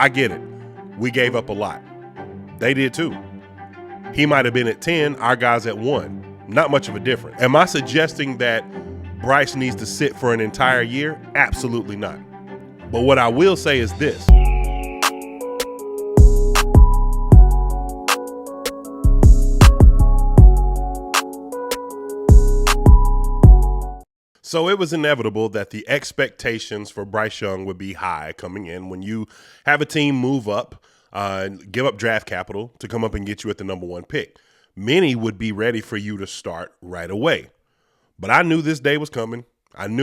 I get it. We gave up a lot. They did too. He might have been at 10, our guys at 1. Not much of a difference. Am I suggesting that Bryce needs to sit for an entire year? Absolutely not. But what I will say is this. So it was inevitable that the expectations for Bryce Young would be high coming in when you have a team move up, give up draft capital to come up and get you at the number 1 pick. Many would be ready for you to start right away. But I knew this day was coming. And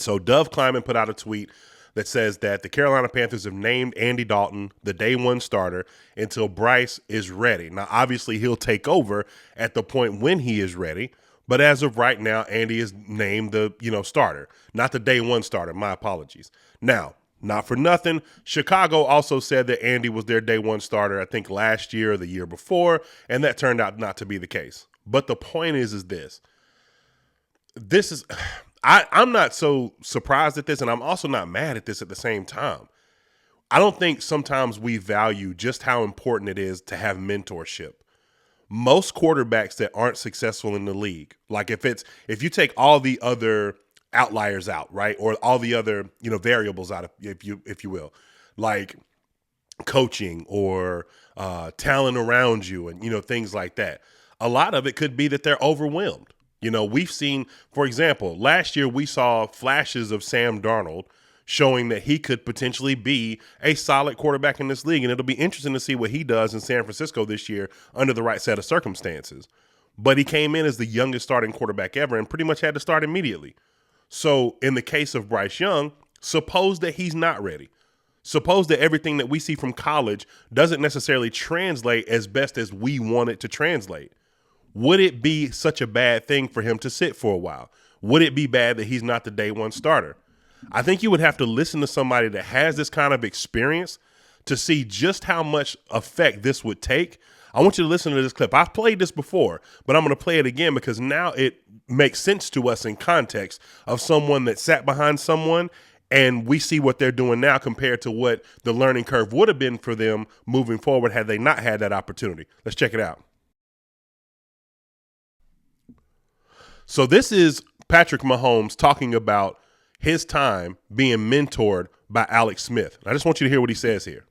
so Dove Kleiman put out a tweet that says that the Carolina Panthers have named Andy Dalton the day 1 starter until Bryce is ready. Now, obviously, he'll take over at the point when he is ready. But as of right now, Andy is named the, starter, not the day 1 starter. My apologies. Now, not for nothing, Chicago also said that Andy was their day 1 starter, I think last year or the year before, and that turned out not to be the case. But the point is this. I'm not so surprised at this, and I'm also not mad at this at the same time. I don't think sometimes we value just how important it is to have mentorship. Most quarterbacks that aren't successful in the league, like if you take all the other outliers out, right, or all the other variables out, if you will, like coaching or talent around you, and things like that. A lot of it could be that they're overwhelmed. We've seen, for example, last year we saw flashes of Sam Darnold showing that he could potentially be a solid quarterback in this league. And it'll be interesting to see what he does in San Francisco this year under the right set of circumstances. But he came in as the youngest starting quarterback ever and pretty much had to start immediately. So in the case of Bryce Young, suppose that he's not ready. Suppose that everything that we see from college doesn't necessarily translate as best as we want it to translate. Would it be such a bad thing for him to sit for a while? Would it be bad that he's not the day 1 starter? I think you would have to listen to somebody that has this kind of experience to see just how much effect this would take. I want you to listen to this clip. I've played this before, but I'm going to play it again because now it makes sense to us in context of someone that sat behind someone, and we see what they're doing now compared to what the learning curve would have been for them moving forward had they not had that opportunity. Let's check it out. So this is Patrick Mahomes talking about his time being mentored by Alex Smith. I just want you to hear what he says here.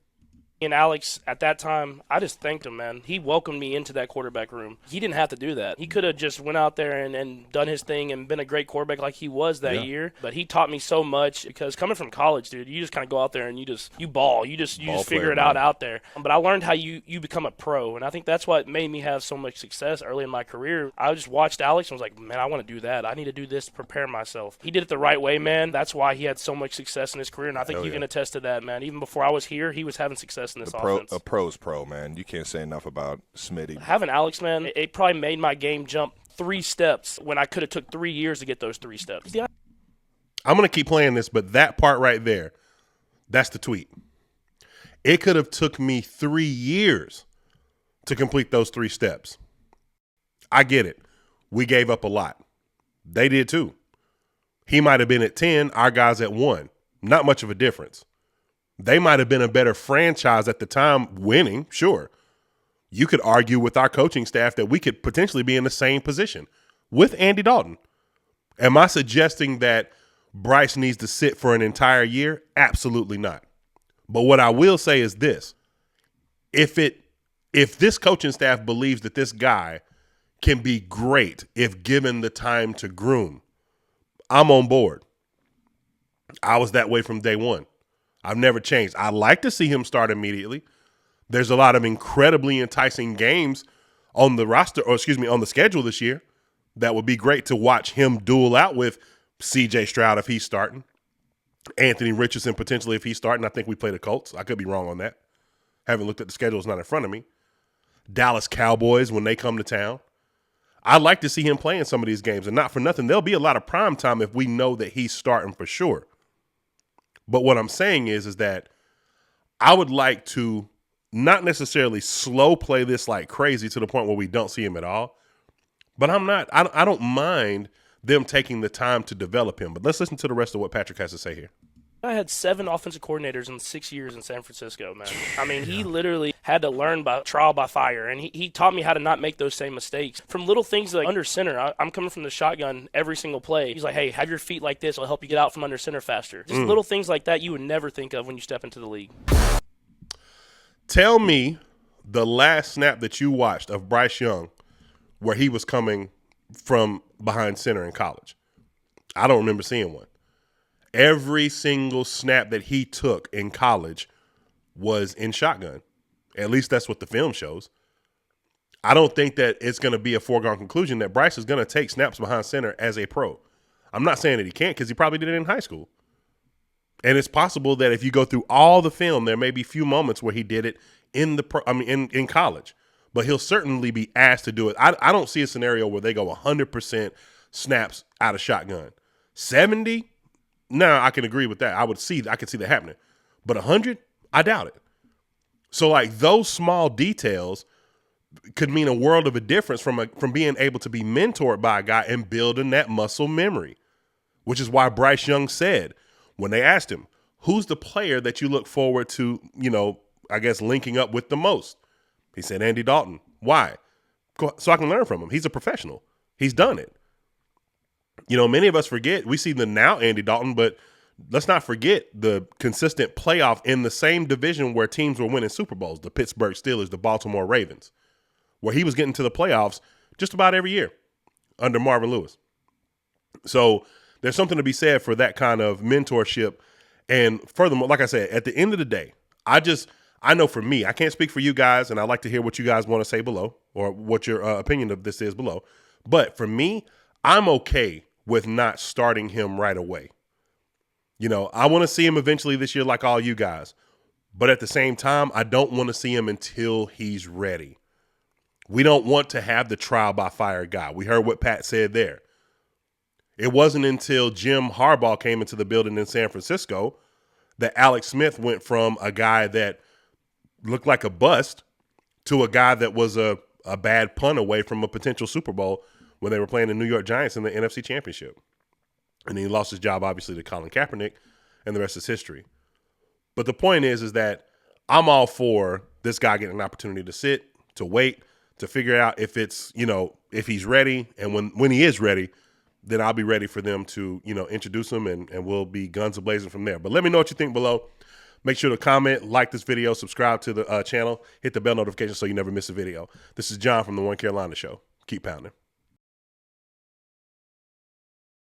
And Alex, at that time, I just thanked him, man. He welcomed me into that quarterback room. He didn't have to do that. He could have just went out there and done his thing and been a great quarterback like he was that year. But he taught me so much because coming from college, dude, you just kind of go out there and you ball. You just figure it out there. But I learned how you become a pro, and I think that's what made me have so much success early in my career. I just watched Alex and was like, man, I want to do that. I need to do this to prepare myself. He did it the right way, man. That's why he had so much success in his career, and I think you can attest to that, man. Even before I was here, he was having success in this offense. A pro's pro, man. You can't say enough about Smitty. Having Alex, man, it probably made my game jump 3 steps when I could have took 3 years to get those 3 steps. I'm going to keep playing this, but that part right there, that's the tweet. It could have took me 3 years to complete those 3 steps. I get it. We gave up a lot. They did too. He might have been at 10, our guys at 1. Not much of a difference. They might have been a better franchise at the time winning, sure. You could argue with our coaching staff that we could potentially be in the same position with Andy Dalton. Am I suggesting that Bryce needs to sit for an entire year? Absolutely not. But what I will say is this. If this coaching staff believes that this guy can be great if given the time to groom, I'm on board. I was that way from day 1. I've never changed. I like to see him start immediately. There's a lot of incredibly enticing games on the roster, on the schedule this year that would be great to watch him duel out with C.J. Stroud if he's starting, Anthony Richardson potentially if he's starting. I think we play the Colts. I could be wrong on that. Haven't looked at the schedule. It's not in front of me. Dallas Cowboys when they come to town. I'd like to see him playing some of these games, and not for nothing. There'll be a lot of prime time if we know that he's starting for sure. But what I'm saying is that I would like to not necessarily slow play this like crazy to the point where we don't see him at all. But I don't mind them taking the time to develop him. But let's listen to the rest of what Patrick has to say here. I had 7 offensive coordinators in 6 years in San Francisco, man. I mean, he literally had to learn by trial by fire, and he taught me how to not make those same mistakes. From little things like under center, I'm coming from the shotgun every single play. He's like, hey, have your feet like this. It'll help you get out from under center faster. Just little things like that you would never think of when you step into the league. Tell me the last snap that you watched of Bryce Young where he was coming from behind center in college. I don't remember seeing one. Every single snap that he took in college was in shotgun. At least that's what the film shows. I don't think that it's going to be a foregone conclusion that Bryce is going to take snaps behind center as a pro. I'm not saying that he can't because he probably did it in high school. And it's possible that if you go through all the film, there may be few moments where he did it in college. But he'll certainly be asked to do it. I don't see a scenario where they go 100% snaps out of shotgun. 70? No, I can agree with that. I could see that happening. But 100? I doubt it. So like those small details could mean a world of a difference from being able to be mentored by a guy and building that muscle memory, which is why Bryce Young said when they asked him, who's the player that you look forward to, I guess linking up with the most? He said, Andy Dalton. Why? So I can learn from him. He's a professional. He's done it. Many of us forget. We see the now Andy Dalton, but let's not forget the consistent playoff in the same division where teams were winning Super Bowls, the Pittsburgh Steelers, the Baltimore Ravens, where he was getting to the playoffs just about every year under Marvin Lewis. So there's something to be said for that kind of mentorship. And furthermore, like I said, at the end of the day, I know for me, I can't speak for you guys, and I'd like to hear what you guys want to say below or what your opinion of this is below. But for me, I'm okay with not starting him right away. I want to see him eventually this year like all you guys. But at the same time, I don't want to see him until he's ready. We don't want to have the trial by fire guy. We heard what Pat said there. It wasn't until Jim Harbaugh came into the building in San Francisco that Alex Smith went from a guy that looked like a bust to a guy that was a bad punt away from a potential Super Bowl when they were playing the New York Giants in the NFC Championship. And he lost his job, obviously, to Colin Kaepernick, and the rest is history. But the point is that I'm all for this guy getting an opportunity to sit, to wait, to figure out if it's, if he's ready. And when he is ready, then I'll be ready for them to, introduce him, and we'll be guns a-blazing from there. But let me know what you think below. Make sure to comment, like this video, subscribe to the channel, hit the bell notification so you never miss a video. This is John from the One Carolina Show. Keep pounding.